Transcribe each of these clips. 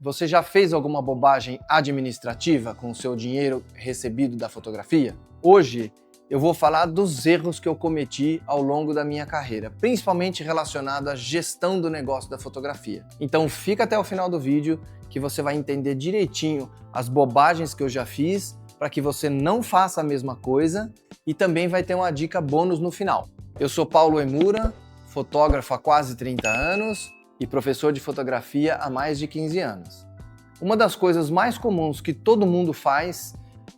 Você já fez alguma bobagem administrativa com o seu dinheiro recebido da fotografia? Hoje eu vou falar dos erros que eu cometi ao longo da minha carreira, principalmente relacionado à gestão do negócio da fotografia. Então fica até o final do vídeo que você vai entender direitinho as bobagens que eu já fiz para que você não faça a mesma coisa e também vai ter uma dica bônus no final. Eu sou Paulo Emura, fotógrafo há quase 30 anos e professor de fotografia há mais de 15 anos. Uma das coisas mais comuns que todo mundo faz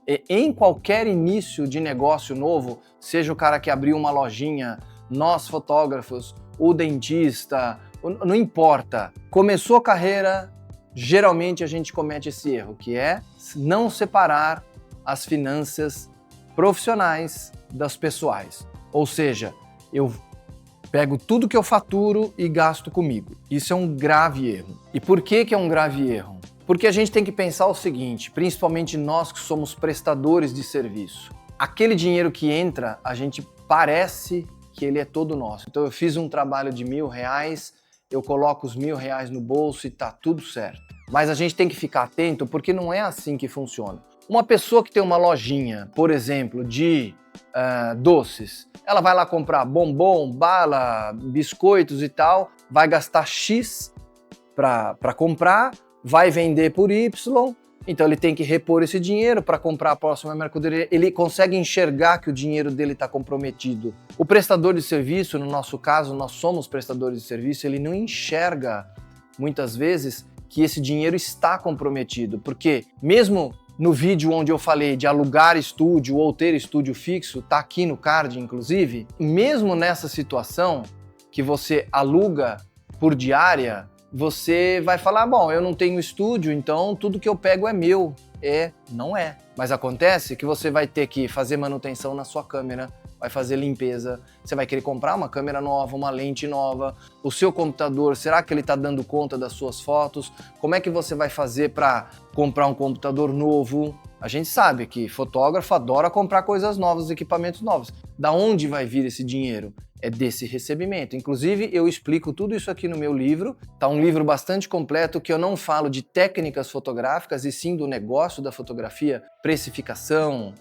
é, em qualquer início de negócio novo, seja o cara que abriu uma lojinha, nós fotógrafos, o dentista, não importa, começou a carreira, geralmente a gente comete esse erro, que é não separar as finanças profissionais das pessoais. Ou seja, eu pego tudo que eu faturo e gasto comigo. Isso é um grave erro. E por que é um grave erro? Porque a gente tem que pensar o seguinte, principalmente nós que somos prestadores de serviço. Aquele dinheiro que entra, a gente parece que ele é todo nosso. Então eu fiz um trabalho de R$1.000, eu coloco os R$1.000 no bolso e tá tudo certo. Mas a gente tem que ficar atento porque não é assim que funciona. Uma pessoa que tem uma lojinha, por exemplo, de doces, ela vai lá comprar bombom, bala, biscoitos e tal, vai gastar X para comprar, vai vender por Y, então ele tem que repor esse dinheiro para comprar a próxima mercadoria. Ele consegue enxergar que o dinheiro dele está comprometido. O prestador de serviço, no nosso caso, nós somos prestadores de serviço, ele não enxerga muitas vezes que esse dinheiro está comprometido, porque mesmo no vídeo onde eu falei de alugar estúdio ou ter estúdio fixo, tá aqui no card inclusive, mesmo nessa situação que você aluga por diária, você vai falar, bom, eu não tenho estúdio, então tudo que eu pego é meu. Não é. Mas acontece que você vai ter que fazer manutenção na sua câmera, vai fazer limpeza, você vai querer comprar uma câmera nova, uma lente nova, o seu computador, será que ele está dando conta das suas fotos? Como é que você vai fazer para comprar um computador novo? A gente sabe que fotógrafo adora comprar coisas novas, equipamentos novos. Da onde vai vir esse dinheiro? É desse recebimento. Inclusive, eu explico tudo isso aqui no meu livro. Tá um livro bastante completo que eu não falo de técnicas fotográficas e sim do negócio da fotografia, precificação,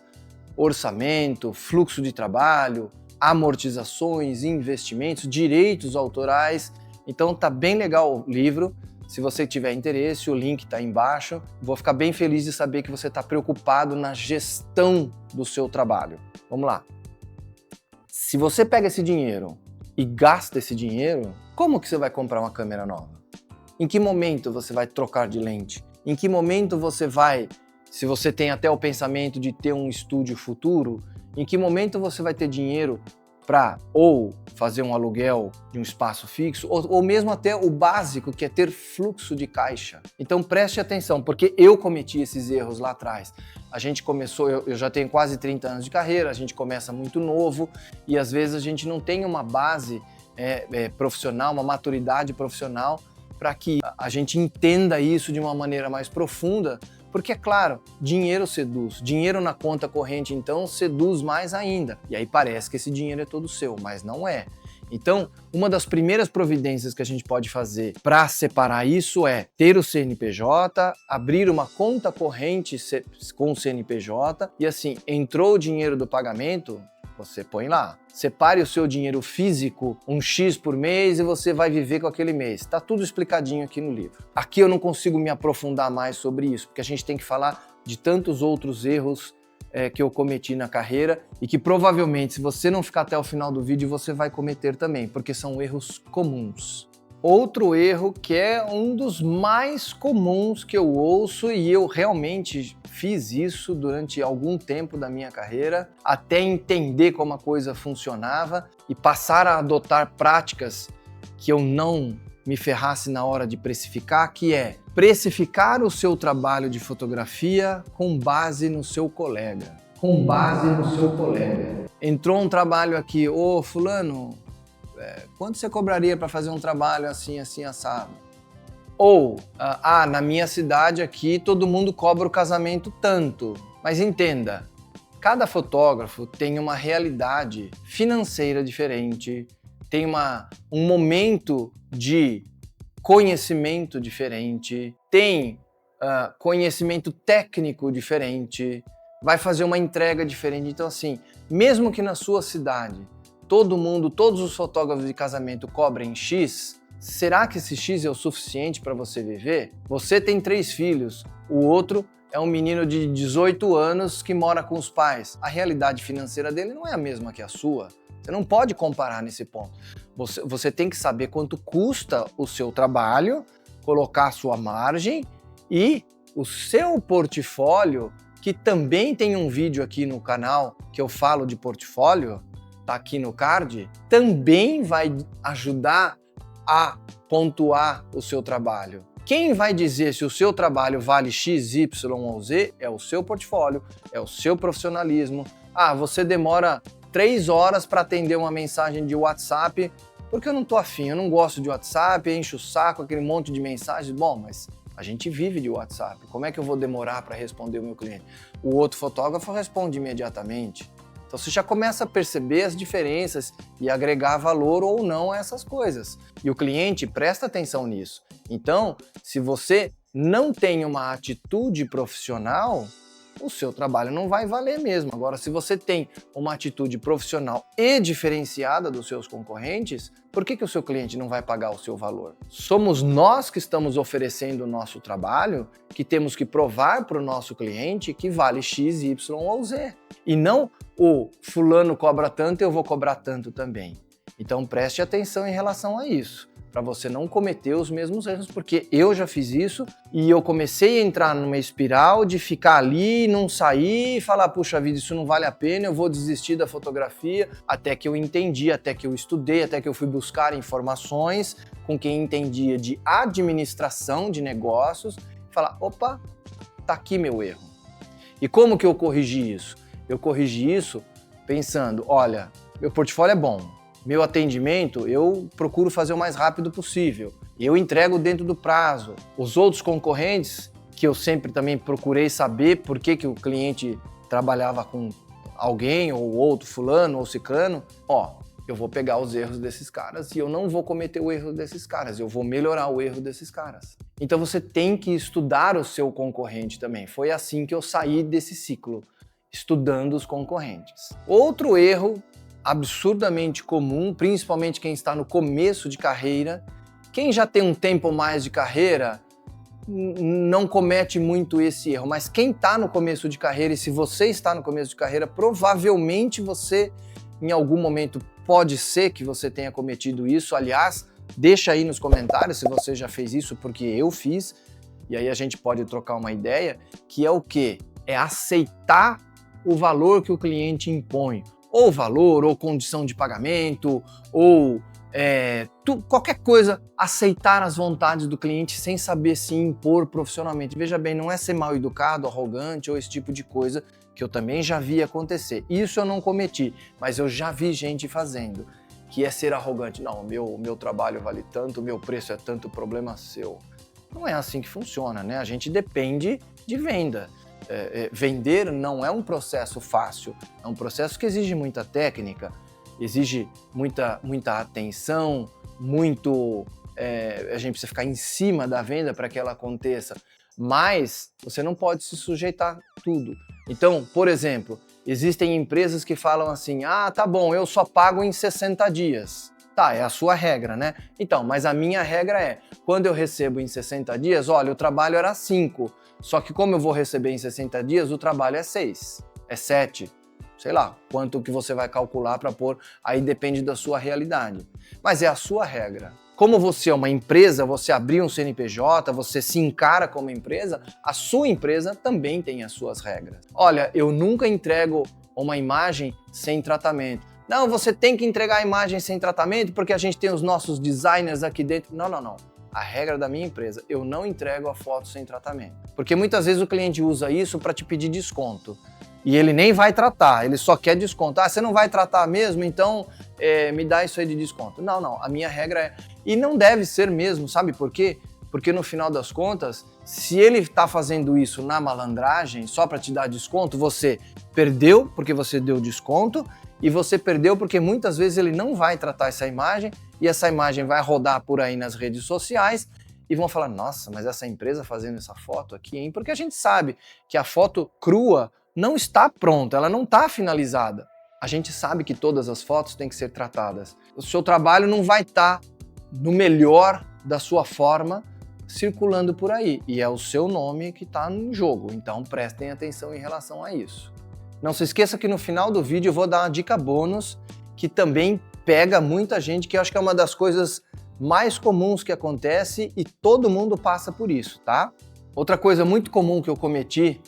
orçamento, fluxo de trabalho, amortizações, investimentos, direitos autorais. Então tá bem legal o livro. Se você tiver interesse, o link está aí embaixo. Vou ficar bem feliz de saber que você está preocupado na gestão do seu trabalho. Vamos lá. Se você pega esse dinheiro e gasta esse dinheiro, como que você vai comprar uma câmera nova? Em que momento você vai trocar de lente? Em que momento você vai, se você tem até o pensamento de ter um estúdio futuro, em que momento você vai ter dinheiro para ou fazer um aluguel de um espaço fixo, ou mesmo até o básico, que é ter fluxo de caixa. Então preste atenção, porque eu cometi esses erros lá atrás. A gente começou, eu já tenho quase 30 anos de carreira, a gente começa muito novo e às vezes a gente não tem uma base profissional, uma maturidade profissional para que a gente entenda isso de uma maneira mais profunda, porque, é claro, dinheiro seduz. Dinheiro na conta corrente, então, seduz mais ainda. E aí parece que esse dinheiro é todo seu, mas não é. Então, uma das primeiras providências que a gente pode fazer para separar isso é ter o CNPJ, abrir uma conta corrente com o CNPJ e assim, entrou o dinheiro do pagamento, você põe lá. Separe o seu dinheiro físico, um X por mês, e você vai viver com aquele mês. Tá tudo explicadinho aqui no livro. Aqui eu não consigo me aprofundar mais sobre isso, porque a gente tem que falar de tantos outros erros que eu cometi na carreira e que provavelmente, se você não ficar até o final do vídeo, você vai cometer também, porque são erros comuns. Outro erro que é um dos mais comuns que eu ouço, e eu realmente fiz isso durante algum tempo da minha carreira, até entender como a coisa funcionava e passar a adotar práticas que eu não me ferrasse na hora de precificar, que é precificar o seu trabalho de fotografia com base no seu colega. Com base no seu colega. Entrou um trabalho aqui, ô fulano, quanto você cobraria para fazer um trabalho assim, assim, assado? Ou, na minha cidade aqui todo mundo cobra o casamento tanto. Mas entenda, cada fotógrafo tem uma realidade financeira diferente, tem um momento de conhecimento diferente, tem conhecimento técnico diferente, vai fazer uma entrega diferente. Então assim, mesmo que na sua cidade todos os fotógrafos de casamento cobrem X, será que esse X é o suficiente para você viver? Você tem 3 filhos, o outro é um menino de 18 anos que mora com os pais. A realidade financeira dele não é a mesma que a sua. Você não pode comparar nesse ponto. Você tem que saber quanto custa o seu trabalho, colocar a sua margem e o seu portfólio, que também tem um vídeo aqui no canal que eu falo de portfólio, tá aqui no card, também vai ajudar a pontuar o seu trabalho. Quem vai dizer se o seu trabalho vale X, Y ou Z é o seu portfólio, é o seu profissionalismo. Ah, você demora 3 horas para atender uma mensagem de WhatsApp porque eu não tô afim, eu não gosto de WhatsApp, encho o saco, aquele monte de mensagens. Bom, mas a gente vive de WhatsApp, como é que eu vou demorar para responder o meu cliente? O outro fotógrafo responde imediatamente. Então você já começa a perceber as diferenças e agregar valor ou não a essas coisas. E o cliente presta atenção nisso. Então, se você não tem uma atitude profissional, o seu trabalho não vai valer mesmo. Agora, se você tem uma atitude profissional e diferenciada dos seus concorrentes, por que o seu cliente não vai pagar o seu valor? Somos nós que estamos oferecendo o nosso trabalho, que temos que provar para o nosso cliente que vale X, Y ou Z. E não o fulano cobra tanto, eu vou cobrar tanto também. Então preste atenção em relação a isso, para você não cometer os mesmos erros, porque eu já fiz isso e eu comecei a entrar numa espiral de ficar ali, não sair e falar, puxa vida, isso não vale a pena, eu vou desistir da fotografia, até que eu entendi, até que eu estudei, até que eu fui buscar informações com quem entendia de administração de negócios, e falar, opa, tá aqui meu erro. E como que eu corrigi isso? Eu corrigi isso pensando, olha, meu portfólio é bom, meu atendimento eu procuro fazer o mais rápido possível, eu entrego dentro do prazo. Os outros concorrentes, que eu sempre também procurei saber por que o cliente trabalhava com alguém ou outro, fulano ou ciclano, eu vou pegar os erros desses caras e eu não vou cometer o erro desses caras, eu vou melhorar o erro desses caras. Então você tem que estudar o seu concorrente também. Foi assim que eu saí desse ciclo, estudando os concorrentes. Outro erro absurdamente comum, principalmente quem está no começo de carreira, quem já tem um tempo mais de carreira não comete muito esse erro, mas quem está no começo de carreira, e se você está no começo de carreira, provavelmente você, em algum momento, pode ser que você tenha cometido isso. Aliás, deixa aí nos comentários se você já fez isso, porque eu fiz, e aí a gente pode trocar uma ideia, que é o quê? É aceitar o valor que o cliente impõe, ou valor, ou condição de pagamento, ou qualquer coisa, aceitar as vontades do cliente sem saber se impor profissionalmente. Veja bem, não é ser mal educado, arrogante ou esse tipo de coisa que eu também já vi acontecer. Isso eu não cometi, mas eu já vi gente fazendo, que é ser arrogante. Não, o meu trabalho vale tanto, o meu preço é tanto, problema seu. Não é assim que funciona, né? A gente depende de venda. Vender não é um processo fácil, é um processo que exige muita técnica, exige muita atenção, a gente precisa ficar em cima da venda para que ela aconteça, mas você não pode se sujeitar a tudo. Então, por exemplo, existem empresas que falam assim, tá bom, eu só pago em 60 dias. Tá, é a sua regra, né? Então, mas a minha regra é, quando eu recebo em 60 dias, olha, o trabalho era 5, só que como eu vou receber em 60 dias, o trabalho é 6, é 7, sei lá, quanto que você vai calcular para pôr, aí depende da sua realidade. Mas é a sua regra. Como você é uma empresa, você abriu um CNPJ, você se encara como empresa, a sua empresa também tem as suas regras. Olha, eu nunca entrego uma imagem sem tratamento. Não, você tem que entregar a imagem sem tratamento porque a gente tem os nossos designers aqui dentro. Não. A regra da minha empresa, eu não entrego a foto sem tratamento. Porque muitas vezes o cliente usa isso para te pedir desconto. E ele nem vai tratar, ele só quer desconto. Você não vai tratar mesmo? Então me dá isso aí de desconto. Não, a minha regra é... E não deve ser mesmo, sabe por quê? Porque no final das contas, se ele está fazendo isso na malandragem, só para te dar desconto, você perdeu porque você deu desconto, e você perdeu porque muitas vezes ele não vai tratar essa imagem e essa imagem vai rodar por aí nas redes sociais e vão falar, nossa, mas essa empresa fazendo essa foto aqui, hein? Porque a gente sabe que a foto crua não está pronta, ela não está finalizada. A gente sabe que todas as fotos têm que ser tratadas. O seu trabalho não vai estar no melhor da sua forma circulando por aí. E é o seu nome que está no jogo, então prestem atenção em relação a isso. Não se esqueça que no final do vídeo eu vou dar uma dica bônus que também pega muita gente, que eu acho que é uma das coisas mais comuns que acontece e todo mundo passa por isso, tá? Outra coisa muito comum que eu cometi,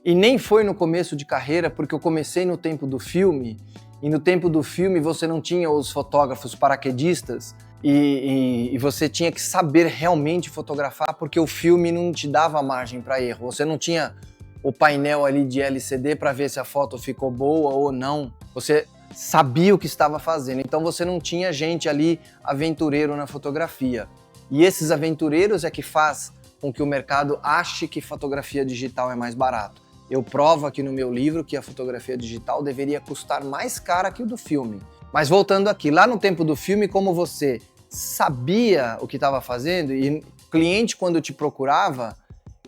e nem foi no começo de carreira, porque eu comecei no tempo do filme, e no tempo do filme você não tinha os fotógrafos paraquedistas, e você tinha que saber realmente fotografar, porque o filme não te dava margem para erro. Você não tinha o painel ali de LCD para ver se a foto ficou boa ou não. Você sabia o que estava fazendo, então você não tinha gente ali aventureiro na fotografia. E esses aventureiros é que faz com que o mercado ache que fotografia digital é mais barato. Eu provo aqui no meu livro que a fotografia digital deveria custar mais cara que o do filme. Mas voltando aqui, lá no tempo do filme, como você sabia o que estava fazendo e o cliente quando te procurava,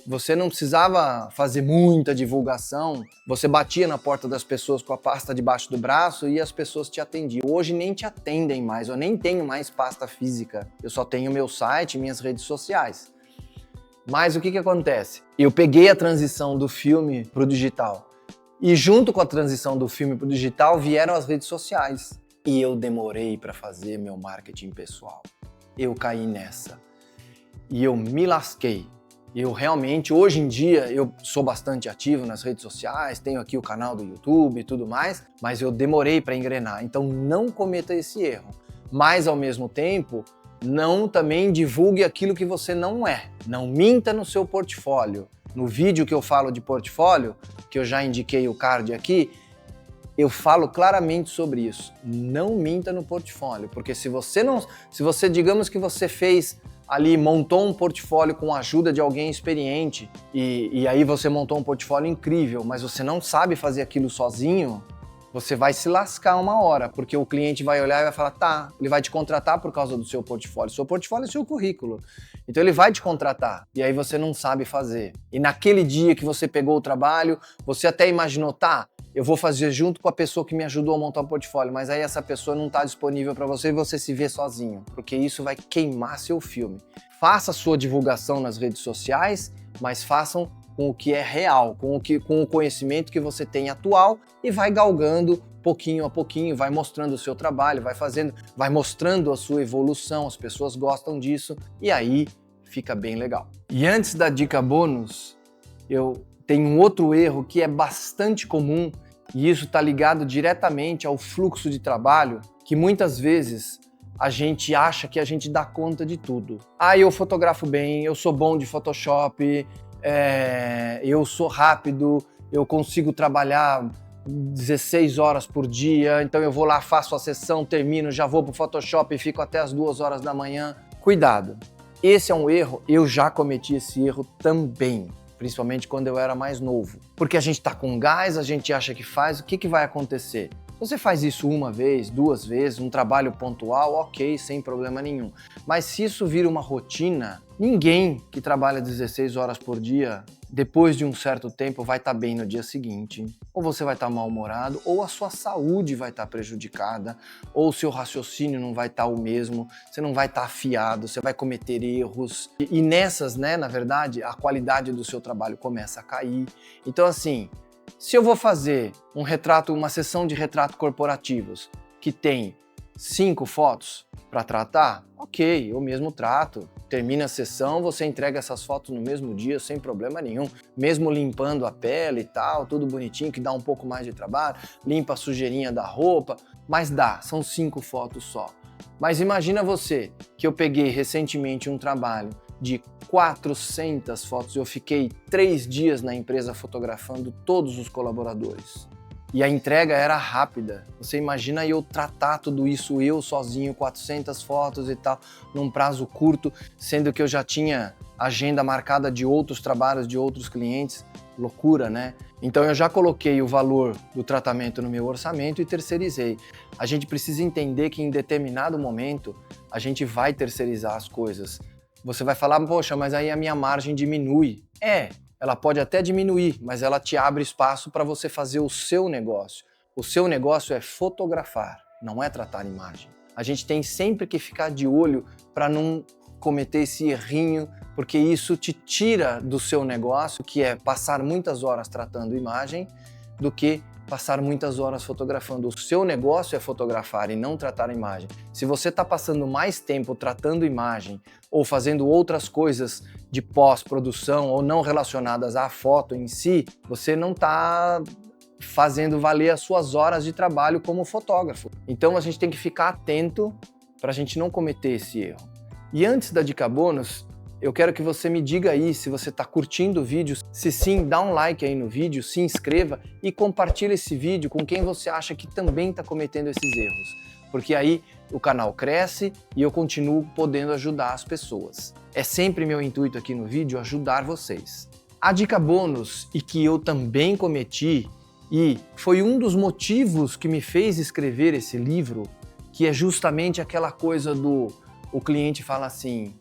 você não precisava fazer muita divulgação, você batia na porta das pessoas com a pasta debaixo do braço e as pessoas te atendiam. Hoje nem te atendem mais, eu nem tenho mais pasta física, eu só tenho meu site e minhas redes sociais. Mas o que acontece? Eu peguei a transição do filme para o digital e junto com a transição do filme para o digital vieram as redes sociais. E eu demorei para fazer meu marketing pessoal. Eu caí nessa e eu me lasquei. Eu realmente, hoje em dia, eu sou bastante ativo nas redes sociais, tenho aqui o canal do YouTube e tudo mais, mas eu demorei para engrenar, então não cometa esse erro. Mas, ao mesmo tempo, não também divulgue aquilo que você não é. Não minta no seu portfólio. No vídeo que eu falo de portfólio, que eu já indiquei o card aqui, eu falo claramente sobre isso. Não minta no portfólio, porque se você digamos que você fez ali, montou um portfólio com a ajuda de alguém experiente e aí você montou um portfólio incrível, mas você não sabe fazer aquilo sozinho, você vai se lascar uma hora, porque o cliente vai olhar e vai falar, tá, ele vai te contratar por causa do seu portfólio. Seu portfólio é seu currículo. Então ele vai te contratar e aí você não sabe fazer. E naquele dia que você pegou o trabalho, você até imaginou, tá, eu vou fazer junto com a pessoa que me ajudou a montar o portfólio, mas aí essa pessoa não está disponível para você e você se vê sozinho, porque isso vai queimar seu filme. Faça a sua divulgação nas redes sociais, mas façam com o que é real, com o conhecimento que você tem atual e vai galgando pouquinho a pouquinho, vai mostrando o seu trabalho, vai mostrando a sua evolução, as pessoas gostam disso e aí fica bem legal. E antes da dica bônus, eu tenho um outro erro que é bastante comum e isso está ligado diretamente ao fluxo de trabalho, que muitas vezes a gente acha que a gente dá conta de tudo. Ah, eu fotografo bem, eu sou bom de Photoshop, eu sou rápido, eu consigo trabalhar 16 horas por dia, então eu vou lá, faço a sessão, termino, já vou pro Photoshop e fico até as 2 horas da manhã. Cuidado, esse é um erro, eu já cometi esse erro também, principalmente quando eu era mais novo. Porque a gente tá com gás, a gente acha que faz, o que vai acontecer? Você faz isso uma vez, 2 vezes, um trabalho pontual, ok, sem problema nenhum. Mas se isso vira uma rotina, ninguém que trabalha 16 horas por dia, depois de um certo tempo, vai estar bem no dia seguinte. Ou você vai estar mal-humorado, ou a sua saúde vai estar prejudicada, ou o seu raciocínio não vai estar o mesmo, você não vai estar afiado, você vai cometer erros. E nessas, né, na verdade, a qualidade do seu trabalho começa a cair. Então, assim, se eu vou fazer uma sessão de retrato corporativos que tem 5 fotos para tratar, ok, eu mesmo trato. Termina a sessão, você entrega essas fotos no mesmo dia sem problema nenhum, mesmo limpando a pele e tal, tudo bonitinho, que dá um pouco mais de trabalho, limpa a sujeirinha da roupa, mas dá, são 5 fotos só. Mas imagina você que eu peguei recentemente um trabalho de 400 fotos, eu fiquei 3 dias na empresa fotografando todos os colaboradores. e a entrega era rápida. Você imagina eu tratar tudo isso eu sozinho, 400 fotos e tal, num prazo curto, sendo que eu já tinha agenda marcada de outros trabalhos, de outros clientes. Loucura, né? Então eu já coloquei o valor do tratamento no meu orçamento e terceirizei. A gente precisa entender que em determinado momento a gente vai terceirizar as coisas. Você vai falar, poxa, mas aí a minha margem diminui. Ela pode até diminuir, mas ela te abre espaço para você fazer o seu negócio. O seu negócio é fotografar, não é tratar imagem. A gente tem sempre que ficar de olho para não cometer esse errinho, porque isso te tira do seu negócio, que é passar muitas horas tratando imagem, do que passar muitas horas fotografando. O seu negócio é fotografar e não tratar a imagem. Se você está passando mais tempo tratando imagem ou fazendo outras coisas de pós-produção ou não relacionadas à foto em si, você não está fazendo valer as suas horas de trabalho como fotógrafo. Então a gente tem que ficar atento para a gente não cometer esse erro. E antes da dica bônus, eu quero que você me diga aí se você está curtindo o vídeo. Se sim, dá um like aí no vídeo, se inscreva e compartilhe esse vídeo com quem você acha que também está cometendo esses erros. Porque aí o canal cresce e eu continuo podendo ajudar as pessoas. É sempre meu intuito aqui no vídeo ajudar vocês. A dica bônus, e que eu também cometi, e foi um dos motivos que me fez escrever esse livro, que é justamente aquela coisa do o cliente fala assim,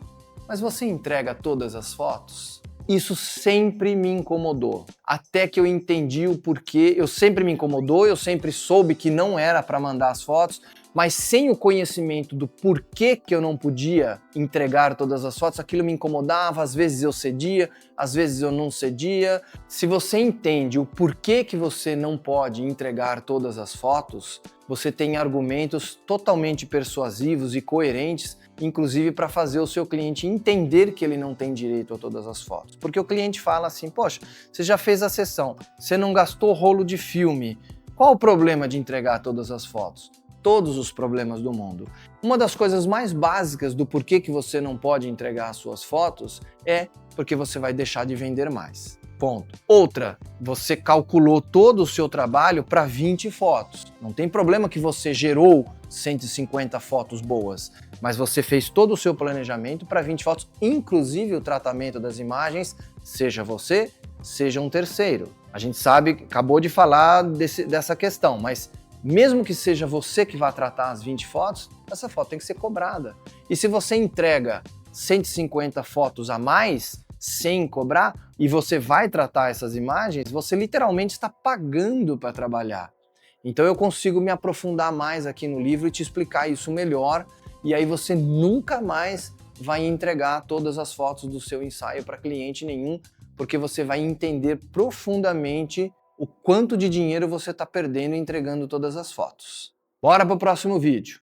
mas você entrega todas as fotos? Isso sempre me incomodou, até que eu entendi o porquê. Eu sempre me incomodou, eu sempre soube que não era para mandar as fotos, mas sem o conhecimento do porquê que eu não podia entregar todas as fotos, aquilo me incomodava, às vezes eu cedia, às vezes eu não cedia. Se você entende o porquê que você não pode entregar todas as fotos, você tem argumentos totalmente persuasivos e coerentes, inclusive para fazer o seu cliente entender que ele não tem direito a todas as fotos. Porque o cliente fala assim, poxa, você já fez a sessão, você não gastou rolo de filme, qual o problema de entregar todas as fotos? Todos os problemas do mundo. Uma das coisas mais básicas do porquê que você não pode entregar as suas fotos é porque você vai deixar de vender mais. Ponto. Outra, você calculou todo o seu trabalho para 20 fotos. Não tem problema que você gerou 150 fotos boas, mas você fez todo o seu planejamento para 20 fotos, inclusive o tratamento das imagens, seja você, seja um terceiro. A gente sabe, acabou de falar dessa questão, mas mesmo que seja você que vá tratar as 20 fotos, essa foto tem que ser cobrada. E se você entrega 150 fotos a mais, sem cobrar, e você vai tratar essas imagens, você literalmente está pagando para trabalhar. Então eu consigo me aprofundar mais aqui no livro e te explicar isso melhor, e aí você nunca mais vai entregar todas as fotos do seu ensaio para cliente nenhum, porque você vai entender profundamente o quanto de dinheiro você está perdendo entregando todas as fotos. Bora para o próximo vídeo!